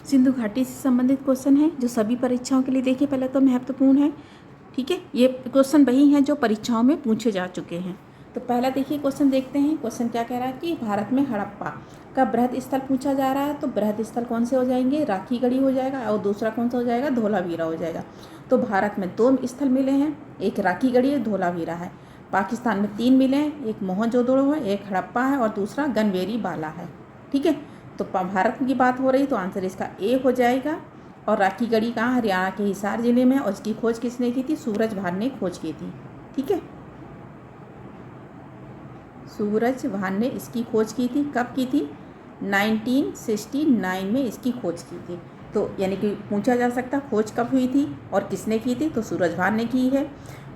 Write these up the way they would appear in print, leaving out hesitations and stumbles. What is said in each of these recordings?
सिंधु घाटी से संबंधित क्वेश्चन है जो सभी परीक्षाओं के लिए देखिए पहले तो महत्वपूर्ण है। ठीक है, ये क्वेश्चन वही हैं जो परीक्षाओं में पूछे जा चुके हैं। तो पहला देखिए क्वेश्चन देखते हैं। क्वेश्चन क्या कह रहा है कि भारत में हड़प्पा का बृहद स्थल पूछा जा रहा है। तो बृहद स्थल कौन से हो जाएंगे? राखीगढ़ी हो जाएगा और दूसरा कौन सा हो जाएगा? धोलावीरा हो जाएगा। तो भारत में 2 स्थल मिले हैं, एक राखीगढ़ी है, धोलावीरा है। पाकिस्तान में 3 मिले हैं, एक मोहनजोदड़ो है, एक हड़प्पा है और दूसरा गनवेरी बाला है। ठीक है, तो भारत की बात हो रही तो आंसर इसका ए हो जाएगा। और राखीगढ़ी कहाँ? हरियाणा के हिसार जिले में। और इसकी खोज किसने की थी? सूरज भान ने खोज की थी। ठीक है, सूरज भान ने इसकी खोज की थी। कब की थी? 1969 में इसकी खोज की थी। तो यानी कि पूछा जा सकता खोज कब हुई थी और किसने की थी? तो सूरज भान ने की है।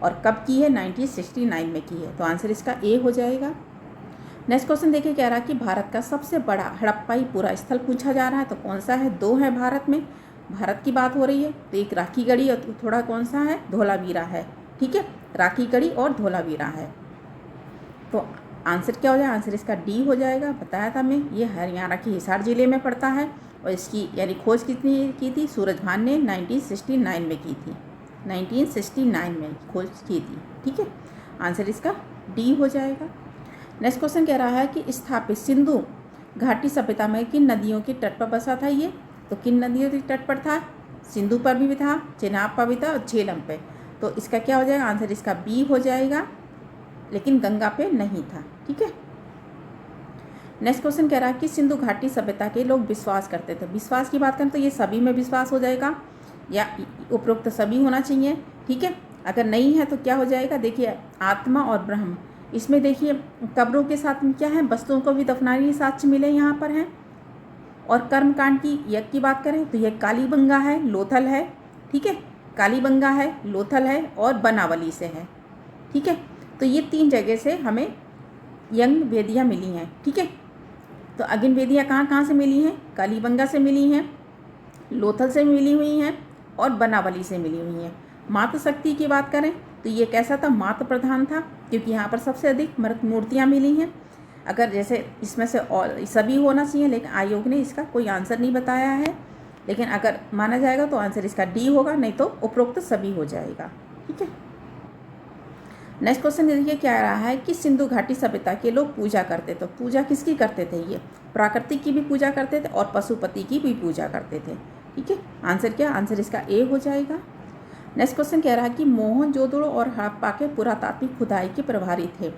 और कब की है? 1969 में की है। तो आंसर इसका ए हो जाएगा। नेक्स्ट क्वेश्चन देखिए, कह रहा है कि भारत का सबसे बड़ा हड़प्पाई पूरा स्थल पूछा जा रहा है। तो कौन सा है? 2 है भारत में, भारत की बात हो रही है। तो एक राखीगढ़ी और थोड़ा कौन सा है? धोलावीरा है। ठीक है, राखीगढ़ी और धोलावीरा है। तो आंसर क्या हो जाएगा? आंसर इसका डी हो जाएगा। बताया था मैं, ये हरियाणा के हिसार जिले में पड़ता है। और इसकी यानी खोज कितनी की थी? सूरज भान ने 1969 में की थी। 1969 में खोज की थी। ठीक है, आंसर इसका डी हो जाएगा। नेक्स्ट क्वेश्चन कह रहा है कि स्थापित सिंधु घाटी सभ्यता में किन नदियों के तट पर बसा था ये? तो किन नदियों के तट पर था? सिंधु पर भी था, चेनाब पर भी था और झेलम पे। तो इसका क्या हो जाएगा? आंसर इसका बी हो जाएगा, लेकिन गंगा पे नहीं था। ठीक है, नेक्स्ट क्वेश्चन कह रहा है कि सिंधु घाटी सभ्यता के लोग विश्वास करते थे। विश्वास की बात करें तो ये सभी में विश्वास हो जाएगा या उपरोक्त सभी होना चाहिए। ठीक है, अगर नहीं है तो क्या हो जाएगा? देखिए आत्मा और ब्रह्म, इसमें देखिए कब्रों के साथ में क्या है? वस्तुओं को भी दफनाने के साक्ष्य मिले यहाँ पर हैं। और कर्मकांड की यज्ञ की बात करें तो यह कालीबंगा है, लोथल है। ठीक है, कालीबंगा है, लोथल है और बनावली से है। ठीक है, तो ये 3 जगह से हमें यज्ञ वेदियाँ मिली हैं। ठीक है, तो अग्नि वेदियाँ कहाँ कहाँ से मिली हैं? कालीबंगा से मिली हैं, लोथल से मिली हुई हैं और बनावली से मिली हुई हैं। मातृशक्ति की बात करें तो ये कैसा था? मातृ प्रधान था, क्योंकि यहाँ पर सबसे अधिक मृत मूर्तियाँ मिली हैं। अगर जैसे इसमें से और सभी होना चाहिए, लेकिन आयोग ने इसका कोई आंसर नहीं बताया है। लेकिन अगर माना जाएगा तो आंसर इसका डी होगा, नहीं तो उपरोक्त सभी हो जाएगा। ठीक है, नेक्स्ट क्वेश्चन देखिए क्या रहा है कि सिंधु घाटी सभ्यता के लोग पूजा करते थे। तो पूजा किसकी करते थे? ये प्राकृतिक की भी पूजा करते थे और पशुपति की भी पूजा करते थे। ठीक है, आंसर क्या? आंसर इसका ए हो जाएगा। नेक्स्ट क्वेश्चन कह रहा है कि मोहनजोदड़ो और हड़प्पा के पुरातात्विक खुदाई के प्रभारी थे।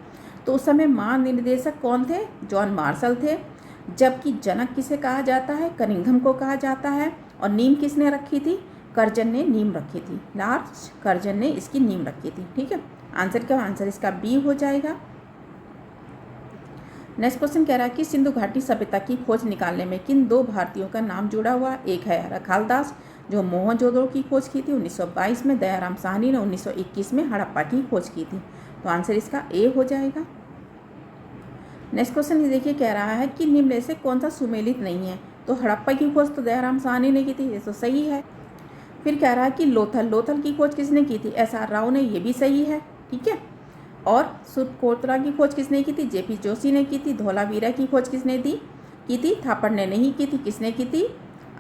तो उस समय महानिदेशक कौन थे? जॉन मार्शल थे। जबकि जनक किसे कहा जाता है? कनिंघम को कहा जाता है। और नींव किसने रखी थी? कर्जन ने नींव रखी थी। लॉर्ड कर्जन ने इसकी नींव रखी थी। ठीक है, आंसर क्या? आंसर इसका बी हो जाएगा। नेक्स्ट क्वेश्चन कह रहा है कि सिंधु घाटी सभ्यता की खोज निकालने में किन 2 भारतीयों का नाम जुड़ा हुआ? एक है रखालदास, जो मोहनजोदड़ो की खोज की थी 1922 में। दयाराम साहनी ने 1921 में हड़प्पा की खोज की थी। तो आंसर इसका ए हो जाएगा। नेक्स्ट क्वेश्चन ये देखिए क्या रहा है कि निम्न में से कौन सा सुमेलित नहीं है? तो हड़प्पा की खोज तो दयाराम साहनी ने की थी, ये तो सही है। फिर कह रहा है कि लोथल की खोज किसने की थी? SR राव ने, ये भी सही है। ठीक है, और सुरकोतरा की खोज किसने की थी? JP जोशी ने की थी। धोलावीरा की खोज किसने की थी? थापड़ ने नहीं की थी। किसने की थी?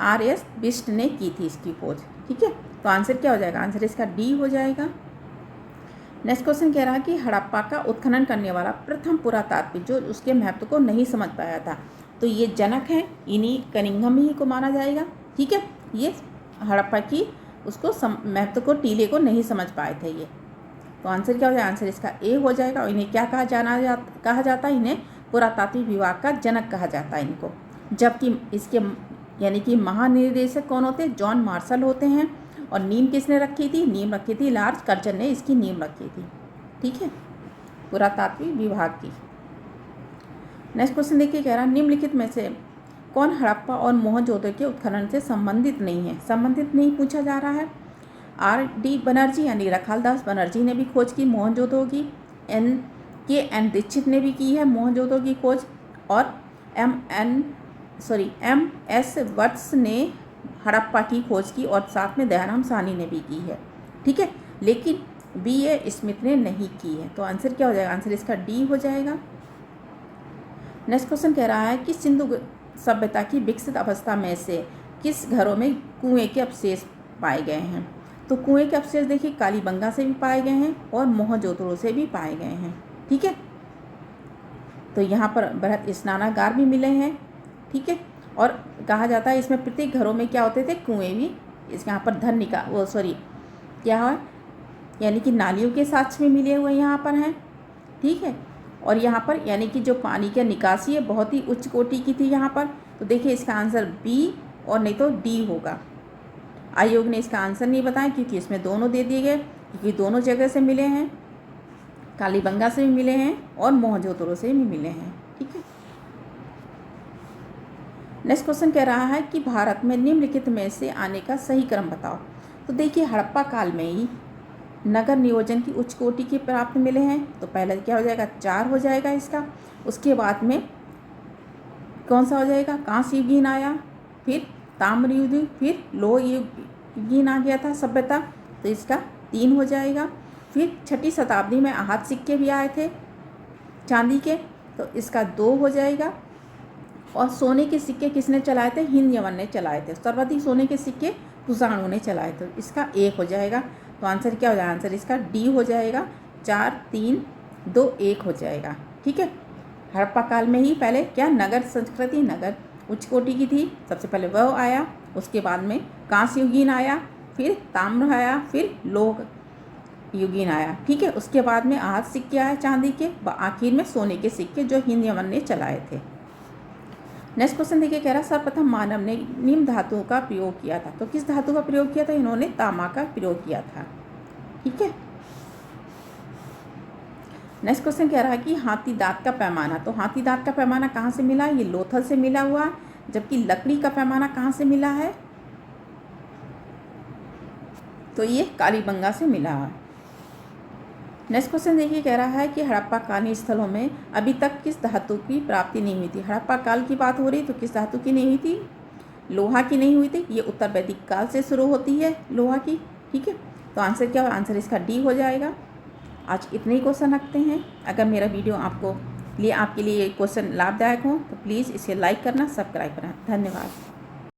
RS बिष्ट ने की थी इसकी खोज। ठीक है, तो आंसर क्या हो जाएगा? आंसर इसका डी हो जाएगा। नेक्स्ट क्वेश्चन कह रहा है कि हड़प्पा का उत्खनन करने वाला प्रथम पुरातात्विक जो उसके महत्व को नहीं समझ पाया था, तो ये जनक है, इन्हीं कनिंघम ही को माना जाएगा। ठीक है, ये हड़प्पा की उसको महत्व को, टीले को नहीं समझ पाए थे ये। तो आंसर क्या हो जाएगा? आंसर इसका ए हो जाएगा। और इन्हें क्या कहा जाता है? इन्हें पुरातात्विक विभाग का जनक कहा जाता है इनको। जबकि इसके यानी कि महानिदेशक कौन होते हैं? जॉन मार्शल होते हैं। और नींव किसने रखी थी? नींव रखी थी लॉर्ड कर्जन ने इसकी नींव रखी थी। ठीक है, पुरातात्विक विभाग की। नेक्स्ट क्वेश्चन देखिए कह रहा है निम्नलिखित में से कौन हड़प्पा और मोहनजोदड़ो के उत्खनन से संबंधित नहीं है? संबंधित नहीं पूछा जा रहा है। RD बनर्जी यानी रखालदास बनर्जी ने भी खोज की मोहनजोदड़ो की। NK दीक्षित ने भी की है मोहनजोदड़ो की खोज। और MS वत्स ने हड़प्पा की खोज की और साथ में दयाराम साहनी ने भी की है। ठीक है, लेकिन BA स्मिथ ने नहीं की है। तो आंसर क्या हो जाएगा? आंसर इसका डी हो जाएगा। नेक्स्ट क्वेश्चन कह रहा है कि सिंधु सभ्यता की विकसित अवस्था में से किस घरों में कुएं के अवशेष पाए गए हैं? तो कुएं के अवशेष देखिए कालीबंगा से भी पाए गए हैं और मोहनजोदड़ो से भी पाए गए हैं। ठीक है, तो यहाँ पर बृहत स्नानागार भी मिले हैं। ठीक है, और कहा जाता है इसमें प्रत्येक घरों में क्या होते थे, कुएं भी। इसके यहाँ पर धन क्या है, यानी कि नालियों के साक्ष्य में मिले हुए यहाँ पर हैं। ठीक है, और यहाँ पर यानी कि जो पानी की निकासी है बहुत ही उच्च कोटि की थी यहाँ पर। तो देखिए इसका आंसर बी और नहीं तो डी होगा। आयोग ने इसका आंसर नहीं बताया क्योंकि इसमें दोनों दे दिए गए, क्योंकि दोनों जगह से मिले हैं, कालीबंगा से भी मिले हैं और मोहनजोदड़ो से भी मिले हैं। ठीक है, नेक्स्ट क्वेश्चन कह रहा है कि भारत में निम्नलिखित में से आने का सही क्रम बताओ। तो देखिए हड़प्पा काल में ही नगर नियोजन की उच्च कोटि के प्राप्त मिले हैं। तो पहले क्या हो जाएगा, 4 हो जाएगा इसका। उसके बाद में कौन सा हो जाएगा, कांस्य युगीन आया, फिर ताम्र युग, फिर लोह युगीन आ गया था सभ्यता, तो इसका 3 हो जाएगा। फिर 6ठी शताब्दी में आहत सिक्के भी आए थे चांदी के, तो इसका 2 हो जाएगा। और सोने के सिक्के किसने चलाए थे, हिंद यमन ने चलाए थे। सर्वाधिक सोने के सिक्के कुषाणों ने चलाए थे, इसका 1 हो जाएगा। तो आंसर क्या हो जाएगा, आंसर इसका डी हो जाएगा। 4, 3, 2, 1 हो जाएगा। ठीक है, हड़प्पा काल में ही पहले क्या नगर संस्कृति, नगर उच्च कोटि की थी, सबसे पहले वह आया। उसके बाद में कांस्य युगीन आया, फिर ताम्र आया, फिर लोह युगीन आया। ठीक है, उसके बाद में आहत सिक्के आए चांदी के, आखिर में सोने के सिक्के जो हिंद यमन ने चलाए थे। नेक्स्ट क्वेश्चन देखिए, कह रहा सर्वप्रथम मानव ने निम्न धातुओं का प्रयोग किया था। तो किस धातु का प्रयोग किया था, इन्होंने तांबा का प्रयोग किया था। ठीक है, नेक्स्ट क्वेश्चन कह रहा है कि हाथी दांत का पैमाना। तो हाथी दांत का पैमाना कहाँ से मिला, ये लोथल से मिला हुआ, जबकि लकड़ी का पैमाना कहाँ से मिला है, तो ये कालीबंगा से मिला है। नेक्स्ट क्वेश्चन देखिए, कह रहा है कि हड़प्पा कालीन स्थलों में अभी तक किस धातु की प्राप्ति नहीं हुई थी। हड़प्पा काल की बात हो रही, तो किस धातु की नहीं हुई थी, लोहा की नहीं हुई थी। ये उत्तर वैदिक काल से शुरू होती है लोहा की। ठीक है, तो आंसर क्या हो, आंसर इसका डी हो जाएगा। आज इतने ही क्वेश्चन रखते हैं। अगर मेरा वीडियो आपके लिए ये क्वेश्चन लाभदायक हो तो प्लीज़ इसे लाइक करना, सब्सक्राइब करना। धन्यवाद।